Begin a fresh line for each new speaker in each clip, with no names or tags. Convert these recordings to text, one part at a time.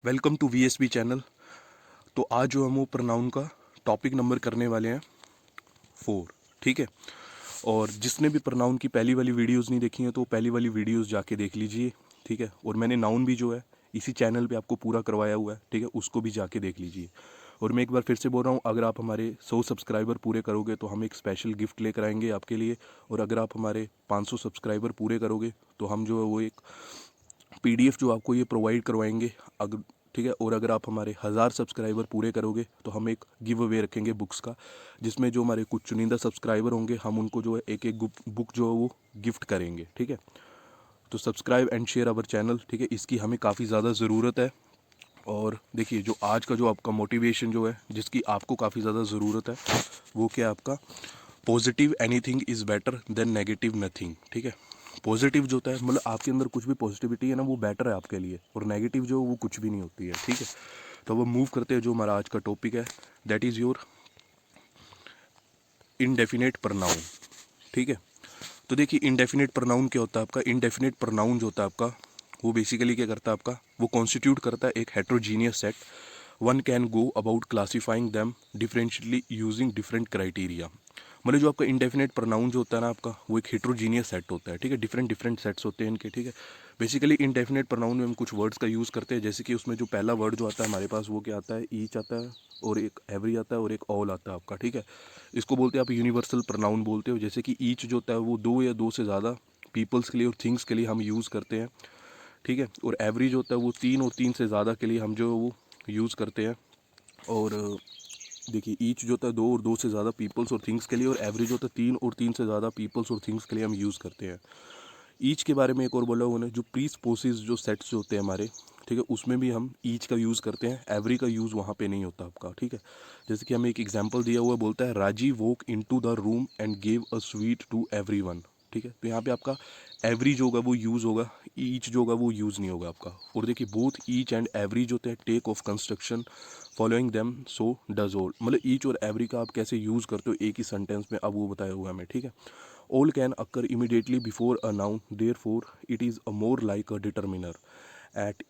Welcome to वीएसबी channel. तो आज जो हम वो प्रोनाउन का टॉपिक नंबर करने वाले हैं 4। ठीक है। और जिसने भी प्रोनाउन की पहली वाली वीडियोस नहीं देखी हैं तो पहली वाली वीडियोस जाके देख लीजिए। ठीक है। और मैंने नाउन भी जो है इसी चैनल पे आपको पूरा करवाया हुआ है। ठीक है, उसको भी जाके देख लीजिए। और मैं एक बार फिर से बोल रहा हूँ, अगर आप हमारे 100 सब्सक्राइबर पूरे करोगे तो हम एक स्पेशल गिफ्ट लेकर आएंगे आपके लिए। और अगर आप हमारे 500 सब्सक्राइबर पूरे करोगे तो हम जो है वो एक पीडीएफ जो आपको ये प्रोवाइड करवाएंगे। अगर ठीक है, और अगर आप हमारे 1000 सब्सक्राइबर पूरे करोगे तो हम एक गिव अवे रखेंगे बुक्स का, जिसमें जो हमारे कुछ चुनिंदा सब्सक्राइबर होंगे हम उनको जो है एक एक बुक जो है वो गिफ्ट करेंगे। ठीक है। तो subscribe and share our channel. ठीक है, इसकी हमें काफ़ी ज़्यादा ज़रूरत है। और देखिए, जो आज का जो आपका मोटिवेशन जो है जिसकी आपको काफ़ी ज़्यादा ज़रूरत है वो क्या है आपका, positive anything is better than negative nothing. ठीक है। पॉजिटिव जो होता है मतलब आपके अंदर कुछ भी पॉजिटिविटी है ना वो बेटर है आपके लिए, और नेगेटिव जो वो कुछ भी नहीं होती है। ठीक है। तो वो मूव करते हैं जो हमारा आज का टॉपिक है, that is your indefinite pronoun. ठीक है। तो देखिए, इनडेफिनेट प्रनाउन क्या होता है आपका। इनडेफिनेट प्रनाउन जो होता है आपका वो बेसिकली क्या करता है आपका, वो कॉन्स्टिट्यूट करता है एक heterogeneous set. One can go about classifying them differentially using different criteria. मतलब जो आपका इंडेफिनेट प्रोनाउन जो होता है ना आपका, वो एक हेट्रोजीनियस सेट होता है। ठीक है, डिफरेंट डिफरेंट सेट्स होते हैं इनके। ठीक है। बेसिकली इंडेफिनेट प्रोनाउन में हम कुछ वर्ड्स का यूज़ करते हैं, जैसे कि उसमें जो पहला वर्ड जो आता है हमारे पास वो क्या आता है, ईच आता है, और एक एवरी आता है, और एक ऑल आता है आपका। ठीक है। इसको बोलते हैं आप यूनिवर्सल प्रोनाउन बोलते हो। जैसे कि ईच जो होता है वो दो या दो से ज़्यादा पीपल्स के लिए और थिंग्स के लिए हम यूज़ करते हैं। ठीक है। और एवरी जो होता है वो तीन और तीन से ज़्यादा के लिए हम जो है वो यूज़ करते हैं। और देखिए, ईच जो होता है दो और दो से ज़्यादा पीपल्स और थिंग्स के लिए, और एवरेज होता है तीन और तीन से ज़्यादा पीपल्स और थिंग्स के लिए हम यूज़ करते हैं। ईच के बारे में एक और बोला उन्होंने, जो प्रीसपोसिस जो सेट्स जो होते हैं हमारे, ठीक है, उसमें भी हम ईच का यूज़ करते हैं, एवरी का यूज़ वहाँ पे नहीं होता आपका। ठीक है। जैसे कि हमें एक एग्जांपल दिया हुआ बोलता है, Raji walk into the room and gave a sweet to everyone. ठीक है। तो यहाँ पे आपका एवरी जो होगा वो यूज़ होगा, ईच जो होगा वो यूज़ नहीं होगा आपका। और देखिए, बोथ ईच एंड एवरी जो होते हैं take of construction following them so does all. मतलब ईच और एवरी का आप कैसे यूज़ करते हो एक ही सेंटेंस में, अब वो बताया हुआ है हमें। ठीक है। All can occur immediately before a noun, therefore it is a more like a determiner. At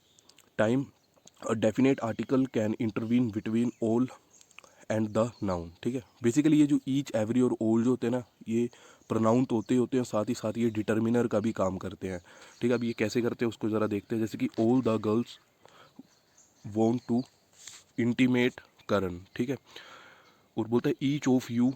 time, a definite article can intervene between all and the noun. ठीक है। बेसिकली ये जो ईच एवरी और ऑल जो होते हैं ना, ये प्रोनाउन तो होते हैं, साथ ही साथ ये डिटर्मिनर का भी काम करते हैं। ठीक है। अब ये कैसे करते हैं उसको ज़रा देखते हैं। जैसे कि all the girls want to intimate Karan. ठीक है। और बोलता है each of you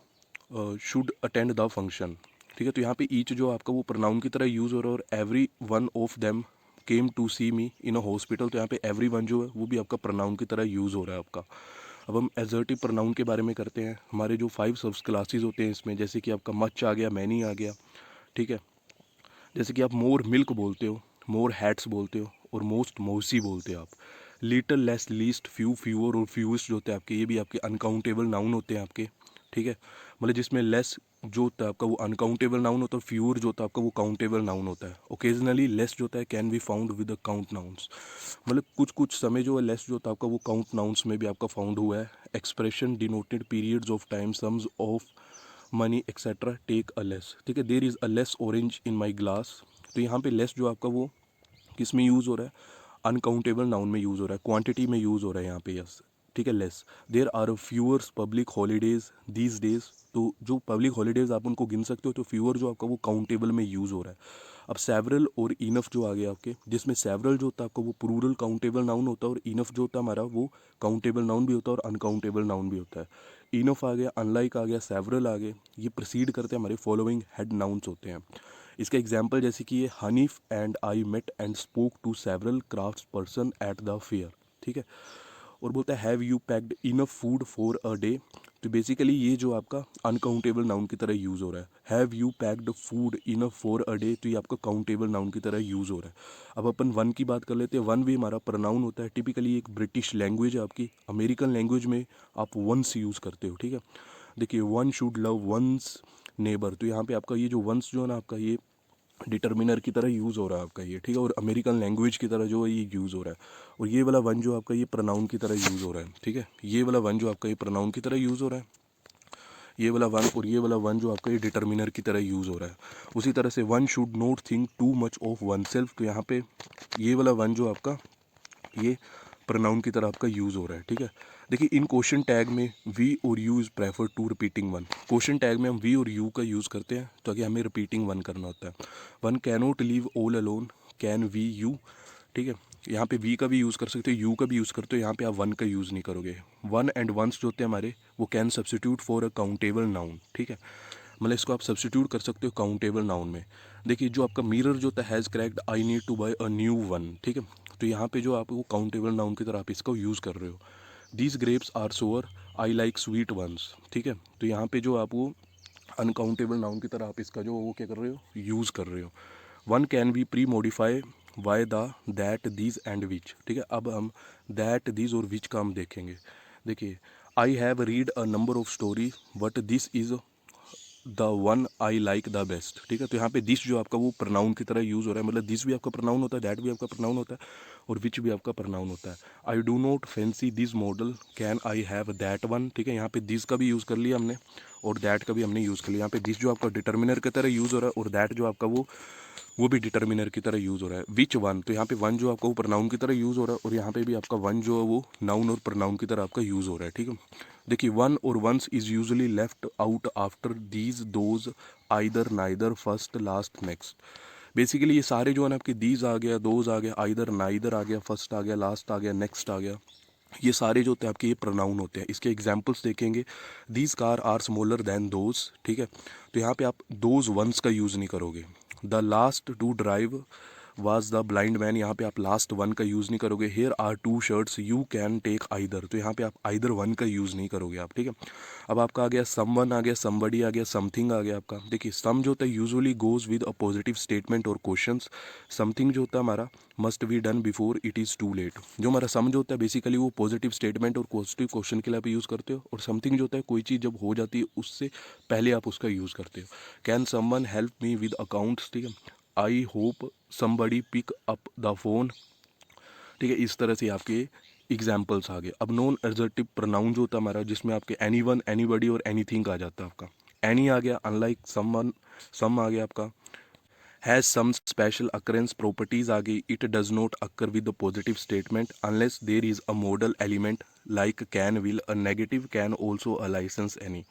should attend the function. ठीक है। तो यहाँ पे ईच जो आपका वो प्रोनाउन की तरह यूज़ हो रहा है, और every one of them came to see me in a hospital. तो यहाँ पे एवरी वन जो है वो भी आपका प्रोनाउन की तरह यूज़ हो रहा है आपका। अब हम एजर्टिव प्रोनाउन के बारे में करते हैं। हमारे जो 5 सब क्लासेज होते हैं इसमें, जैसे कि आपका मच आ गया, मैनी आ गया। ठीक है। जैसे कि आप मोर मिल्क बोलते हो, मोर हैट्स बोलते हो, और मोस्ट मोसी बोलते हो आप। Little, less, least, few, fewer और फ्यूएस्ट जो होते हैं आपके, ये भी आपके अनकाउंटेबल नाउन होते हैं आपके। ठीक है। मतलब जिसमें लेस जो होता है आपका वो अनकाउंटेबल नाउन होता है, फ्यूअर जो होता है आपका वो काउंटेबल नाउन होता है। ओकेजनली लेस जो होता है can be found with the count nouns. मतलब कुछ कुछ समय जो है लेस जो होता है आपका वो काउंट नाउन्स में भी आपका फाउंड हुआ है। Expression denoted periods of time, sums of money etcetera, take a less. ठीक है। There is a less orange in my glass. तो यहाँ पे लेस जो आपका वो किस में यूज़ हो रहा है, अनकाउंटेबल नाउन में यूज़ हो रहा है, क्वांटिटी में यूज़ हो रहा है यहाँ पे। यस। ठीक है। Less. There are fewers public holidays these days. तो जो पब्लिक हॉलीडेज आप उनको गिन सकते हो, तो फ्यूअर जो आपका वो काउंटेबल में यूज़ हो रहा है। अब सेवरल और इनफ जो आ गया आपके, जिसमें सेवरल जो होता है आपका वो प्लूरल काउंटेबल नाउन होता है, और इनफ जो होता है हमारा वो काउंटेबल नाउन भी होता है और अनकाउंटेबल नाउन भी होता है। इनफ आ गया, अनलाइक आ गया, सेवरल आ गए, ये प्रोसीड करते हैं हमारे फॉलोइंग हेड नाउन्स होते हैं। इसका एग्जाम्पल जैसे कि ये Hanif and I met and spoke to several craft person at the fair. ठीक है। और बोलता है have you packed enough food for a day. तो बेसिकली ये जो आपका अनकाउंटेबल नाउन की तरह यूज़ हो रहा है, have you packed food enough for a day, तो ये आपका काउंटेबल नाउन की तरह यूज़ हो रहा है। अब अपन वन की बात कर लेते हैं। वन भी हमारा प्रोनाउन होता है। टिपिकली एक ब्रिटिश लैंग्वेज है आपकी, अमेरिकन लैंग्वेज में आप वंस यूज़ करते हो। ठीक है। देखिए, one should love one's neighbour. तो यहाँ पे आपका ये जो वंस जो है ना आपका, ये डिटर्मिनर की तरह यूज़ हो रहा है आपका ये। ठीक है। और अमेरिकन लैंग्वेज की तरह जो है ये यूज़ हो रहा है। और ये वाला वन जो आपका ये प्रोनाउन की तरह यूज़ हो रहा है। ठीक है। ये वाला वन जो आपका ये प्रोनाउन की तरह यूज़ हो रहा है, ये वाला वन, और ये वाला वन जो आपका ये डिटर्मिनर की तरह यूज़ हो रहा है। उसी तरह से one should not think too much of one self. तो यहाँ पे ये वाला वन जो आपका ये प्रनाउन की तरह आपका यूज़ हो रहा है, ठीक है। देखिए इन क्वेश्चन टैग में वी और you is prefer to repeating one. Question tag में हम वी और यू का यूज़ करते हैं ताकि हमें रिपीटिंग वन करना होता है। One cannot leave all alone, can we you, ठीक है। यहाँ पे वी का भी यूज़ कर सकते हो, यू का भी यूज़ करते हो, यहाँ पे आप वन का यूज़ नहीं करोगे। वन एंड वंस जो होते हैं हमारे, वो can substitute for a countable noun, ठीक है। मतलब इसको आप सब्सिट्यूट कर सकते हो काउंटेबल नाउन में। देखिए जो आपका मिरर जो होता है has cracked, I need to buy a new one, ठीक है। तो यहाँ पे जो आप वो काउंटेबल नाउन की तरह आप इसका यूज़ कर रहे हो। These grapes are sour, I like sweet ones, ठीक है। तो यहाँ पे जो आप वो अनकाउंटेबल नाउन की तरह आप इसका जो वो क्या कर रहे हो, यूज़ कर रहे हो। One can be pre modify why the that these and which, ठीक है। अब हम दैट दीज और विच का हम देखेंगे। देखिए I have read a number of story but this is the one I like the best, ठीक है। तो यहाँ पे दिस जो आपका वो प्रनाउन की तरह यूज़ हो रहा है, मतलब दिस भी आपका प्रनाउन होता है, दैट भी आपका प्रनाउन होता है, और विच भी आपका प्रनाउन होता है। I do not fancy this model, can I have that one, ठीक है। यहाँ पे दिस का भी यूज़ कर लिया हमने और दैट का भी हमने यूज़ कर लिया। यहाँ पे दिस जो आपका डिटर्मिनर की तरह यूज़ हो रहा है और दैट जो आपका वो भी डिटर्मिनर की तरह यूज़ हो रहा है। विच वन, तो यहाँ पे वन जो आपका वो प्रनाउन की तरह यूज़ हो रहा है और यहाँ पे भी आपका वन जो है वो नाउन और प्रनाउन की तरह आपका यूज़ हो रहा है, ठीक है। देखिए वन और ones is usually left out after these those either neither first last next. Basically ये सारे जो है ना आपके दीज आ गया, दोज आ गया, आइदर नाइदर आ गया, फर्स्ट आ गया, लास्ट आ गया, नेक्स्ट आ गया, ये सारे जो होते हैं आपके ये प्रोनाउन होते हैं। इसके एग्जांपल्स देखेंगे। These car are smaller than those, ठीक है। तो यहाँ पे आप दोज वंस का यूज़ नहीं करोगे। The last to drive was the blind man, यहाँ पे आप लास्ट वन का यूज़ नहीं करोगे। Here are two shirts, you can take either, तो यहाँ पे आप आइदर वन का यूज़ नहीं करोगे आप, ठीक है। अब आपका आ गया समवन, आ गया समबडी, आ गया समथिंग, आ गया आपका। देखिए सम जो होता है usually goes with a positive statement और क्वेश्चंस। समथिंग जो होता है हमारा must be done before it is too late. जो हमारा सम जो होता है बेसिकली वो पॉजिटिव स्टेटमेंट और पॉजिटिव क्वेश्चन के लिए आप यूज़ करते हो, और समथिंग जो होता है कोई चीज़ जब हो जाती है उससे पहले आप उसका यूज़ करते हो। Can someone help me with accounts, ठीक है। I hope somebody pick up the phone, ठीक है। इस तरह से आपके एग्जाम्पल्स आ गए। अब नॉन एडजेक्टिव प्रोनाउन जो होता है हमारा, जिसमें आपके एनी वन, एनीबडी और एनीथिंग आ जाता है आपका। एनी आ गया, अनलाइक समवन, सम आ गया आपका, has some special occurrence, properties आ गई, it does not occur with the positive statement unless there is a modal element like can, will, a negative can also, a licence, any,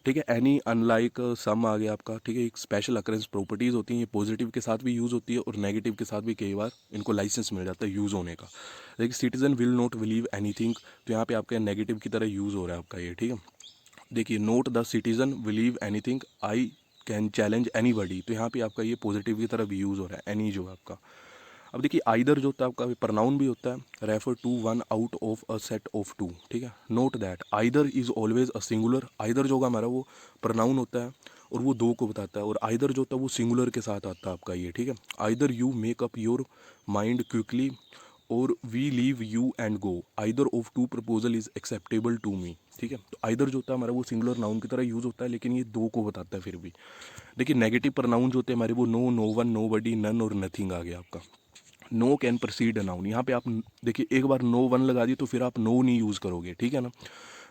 ठीक है। Any, unlike, सम आ गया आपका, ठीक है। एक स्पेशल अकरेंस प्रॉपर्टीज होती हैं, ये पॉजिटिव के साथ भी यूज़ होती है और नेगेटिव के साथ भी कई बार इनको लाइसेंस मिल जाता है यूज़ होने का। देखिए citizen will not believe anything, तो यहाँ पे आपका नेगेटिव की तरह यूज़ हो रहा है आपका ये, ठीक है। देखिए note the citizen believe anything, I can challenge anybody, तो यहाँ पे आपका ये पॉजिटिव की तरह भी यूज़ हो रहा है एनी जो है आपका। अब देखिए आइदर जो होता है आपका प्रनाउन भी होता है, refer to one out of a set of two, ठीक है। Note that either is always a singular, either जो होगा हमारा वो प्रनाउन होता है और वो दो को बताता है, और आइदर जो होता है वो सिंगुलर के साथ आता है आपका ये, ठीक है। Either you make up your mind quickly और we leave you and go, either of two proposal is acceptable to me, ठीक है। तो आइदर जो होता है हमारा वो सिंगुलर नाउन की तरह यूज़ होता है, लेकिन ये दो को बताता है फिर भी। देखिए नेगेटिव प्रनाउन जो होते हैं हमारे वो नो, नो वन, नो बडी, नन और नथिंग आ गया आपका। नो कैन प्रोसीड नाउन, यहाँ पे आप देखिए एक बार नो वन लगा दी तो फिर आप नो नहीं यूज़ करोगे, ठीक है ना।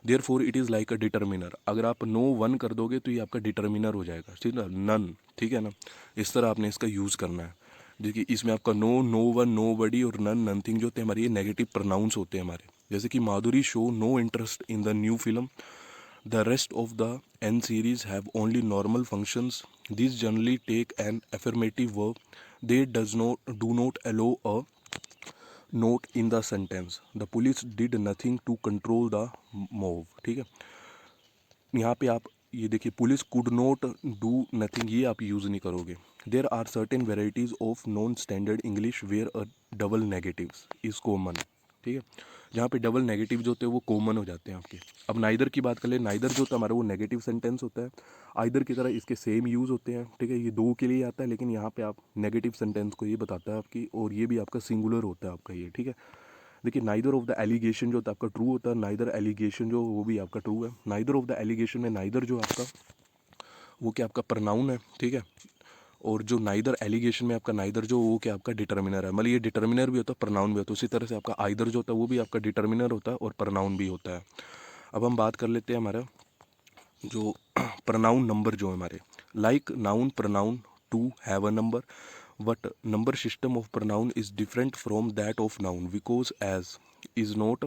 Therefore it is like a determiner, अगर आप नो वन कर दोगे तो ये आपका डिटर्मिनर हो जाएगा, ठीक है ना। नन, ठीक है ना, इस तरह आपने इसका यूज़ करना है। देखिए इसमें आपका नो, नो वन, नो बडी और नन, नथिंग जो होते हैं हमारे ये नेगेटिव प्रोनाउंस होते हैं हमारे। जैसे कि Madhuri show no interest in the new film, the rest of the N series have only normal functions. These generally take an affirmative verb. They do not allow a note in the sentence. The police did nothing to control the mob, ठीक है। यहाँ पे आप ये देखिए police could not do nothing, ये आप use नहीं करोगे। There are certain varieties of non standard English where a double negatives is common, ठीक है। जहाँ पे डबल नेगेटिव जो होते हैं वो कॉमन हो जाते हैं आपके। अब नाइदर की बात कर ले, नाइदर जो होता है हमारा वो नेगेटिव सेंटेंस होता है, आइदर की तरह इसके सेम यूज़ होते हैं, ठीक है। ये दो के लिए आता है, लेकिन यहाँ पे आप नेगेटिव सेंटेंस को ये बताता है आपकी, और ये भी आपका सिंगुलर होता है आपका ये, ठीक है। देखिए नाइदर ऑफ द एलिगेशन जो होता है आपका ट्रू होता है, नाइदर एलिगेशन जो वो भी आपका ट्रू है। नाइदर ऑफ द एलिगेशन में नाइदर जो आपका वो क्या आपका प्रनाउन है, ठीक है। और जो नाइदर एलिगेशन में आपका नाइदर जो वो क्या आपका डिटर्मिनर है, मतलब ये डिटर्मिनर भी होता है प्रनाउन भी होता है। उसी तरह से आपका आइदर जो होता है वो भी आपका डिटर्मिनर होता है और प्रनाउन भी होता है। अब हम बात कर लेते हैं हमारा जो प्रनाउन नंबर जो है हमारे, like noun pronoun to have a number, but number system of pronoun is different from that of noun because as is not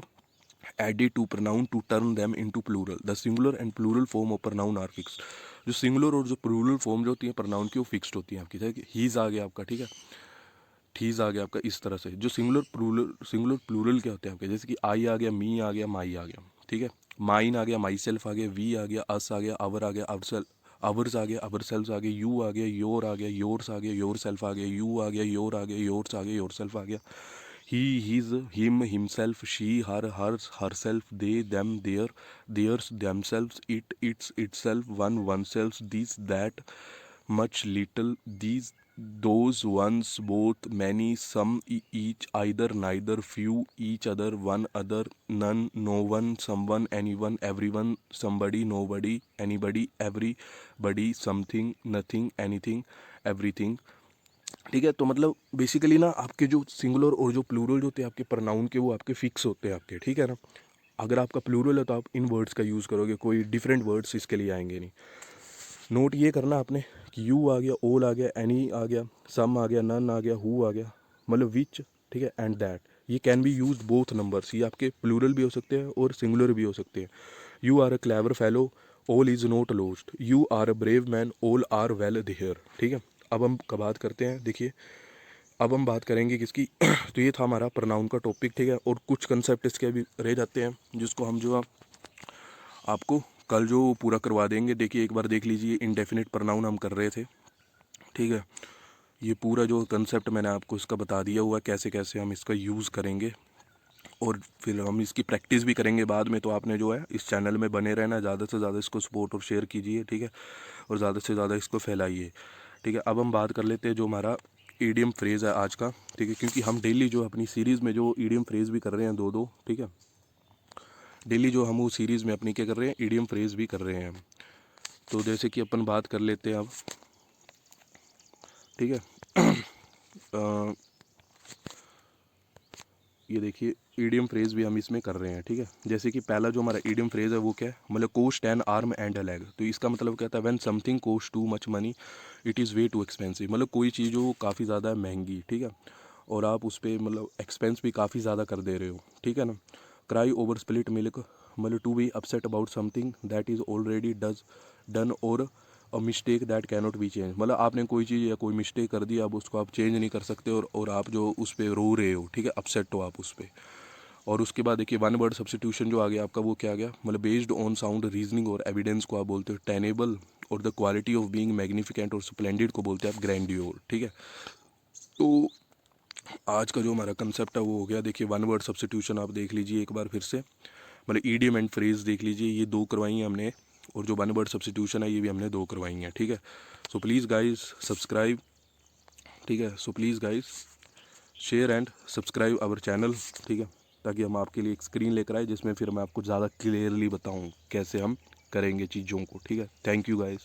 added to pronoun to turn them into plural. The singular and plural form of pronoun are fixed. जो singular और जो plural form जो होती है pronoun की वो fixed होती है आपकी, ठीक है। हीज आ गया आपका, ठीक है, ठीज आ गया आपका, इस तरह से। जो सिंगुलर प्लूरल क्या होते हैं आपके, जैसे कि आई आ गया, मी आ गया, माई आ गया, ठीक है, माइन आ गया, माई सेल्फ आ गया, वी आ गया, अस आ गया, आवर आ गया, आवर्स आ गया, आवर सेल्फ आ गया, यू आ गया, योर आ गया, योर्स आ गया, योर सेल्फ आ गया, यू आ गया, योर आ गया, योर्स आ गया, योर सेल्फ आ गया, he, his, him, himself, she, hers, herself, they, them, their, theirs, themselves, it, its, itself, one, oneself, this, that, much, little, these, those, once, both, many, some, each, either, neither, few, each other, one other, none, no one, someone, anyone, everyone, somebody, nobody, anybody, everybody, something, nothing, anything, everything, ठीक है। तो मतलब basically ना आपके जो singular और जो plural होते हैं आपके प्रोनाउन के, वो आपके फिक्स होते हैं आपके, ठीक है ना। अगर आपका प्लूरल है तो आप इन वर्ड्स का यूज़ करोगे, कोई डिफरेंट वर्ड्स इसके लिए आएंगे नहीं। नोट ये करना आपने कि यू आ गया, ओल आ गया, एनी आ गया, सम आ गया, नन आ गया, हु आ गया, मतलब विच, ठीक है, एंड दैट, ये can be use both numbers. ये आपके प्लूरल भी हो सकते हैं और सिंगुलर भी हो सकते हैं। You are a clever fellow, all is not lost, you are a brave man, all are well there, ठीक है। अब हम बात करते हैं, देखिए अब हम बात करेंगे किसकी तो ये था हमारा प्रोनाउन का टॉपिक, ठीक है। और कुछ कंसेप्ट इसके अभी रह जाते हैं जिसको हम जो आपको कल जो पूरा करवा देंगे। देखिए एक बार देख लीजिए, इंडेफिनिट प्रोनाउन हम कर रहे थे, ठीक है। ये पूरा जो कंसेप्ट मैंने आपको इसका बता दिया हुआ है, कैसे कैसे हम इसका यूज़ करेंगे, और फिर हम इसकी प्रैक्टिस भी करेंगे बाद में। तो आपने जो है इस चैनल में बने रहना, ज़्यादा से ज़्यादा इसको सपोर्ट और शेयर कीजिए, ठीक है, और ज़्यादा से ज़्यादा इसको फैलाइए, ठीक है। अब हम बात कर लेते हैं जो हमारा ईडियम फ्रेज़ है आज का, ठीक है, क्योंकि हम डेली जो अपनी सीरीज़ में जो ईडियम फ्रेज़ भी कर रहे हैं दो दो, ठीक है, डेली जो हम वो सीरीज़ में अपनी क्या कर रहे हैं, ईडियम फ्रेज़ भी कर रहे हैं। तो जैसे कि अपन बात कर लेते हैं अब, ठीक है। ये देखिए ईडियम फ्रेज़ भी हम इसमें कर रहे हैं, ठीक है। जैसे कि पहला जो हमारा ईडियम फ्रेज़ है वो क्या है, मतलब cost an arm and a leg. तो इसका मतलब क्या था, when something cost too much money it is way too expensive, मतलब कोई चीज़ जो काफ़ी ज़्यादा महंगी, ठीक है, और आप उस पर मतलब एक्सपेंस भी काफ़ी ज़्यादा कर दे रहे हो, ठीक है ना। क्राई ओवर स्प्लिट मिल्क, मतलब to be upset about something that is already done और a mistake that cannot be change, मतलब आपने कोई चीज़ या कोई मिस्टेक कर दी, अब उसको आप चेंज नहीं कर सकते, और आप जो उस पर रो रहे हो, ठीक है, अपसेट हो आप उस पर। और उसके बाद देखिए वन वर्ड सब्स्टिट्यूशन जो आ गया आपका, वो क्या आ गया, मतलब बेस्ड ऑन साउंड रीजनिंग और एविडेंस को आप बोलते हो टेनेबल, और the quality of being magnificent और स्प्लेंडिड को बोलते हैं आप ग्रैंडियोर, ठीक है। तो आज का जो हमारा कंसेप्ट है वो हो गया। देखिए वन वर्ड सब्स्टिट्यूशन आप देख लीजिए एक बार फिर से, मतलब ईडियम एंड फ्रेज देख लीजिए, ये दो करवाई हैं हमने, और जो वन वर्ड सब्स्टिट्यूशन है ये भी हमने दो करवाई हैं, ठीक है। सो प्लीज़ गाइज सब्सक्राइब, ठीक है, so please guys share and subscribe our channel, ठीक है, ताकि हम आपके लिए एक स्क्रीन लेकर आए जिसमें फिर मैं आपको ज़्यादा क्लियरली बताऊँ कैसे हम करेंगे चीज़ों को, ठीक है। Thank you guys.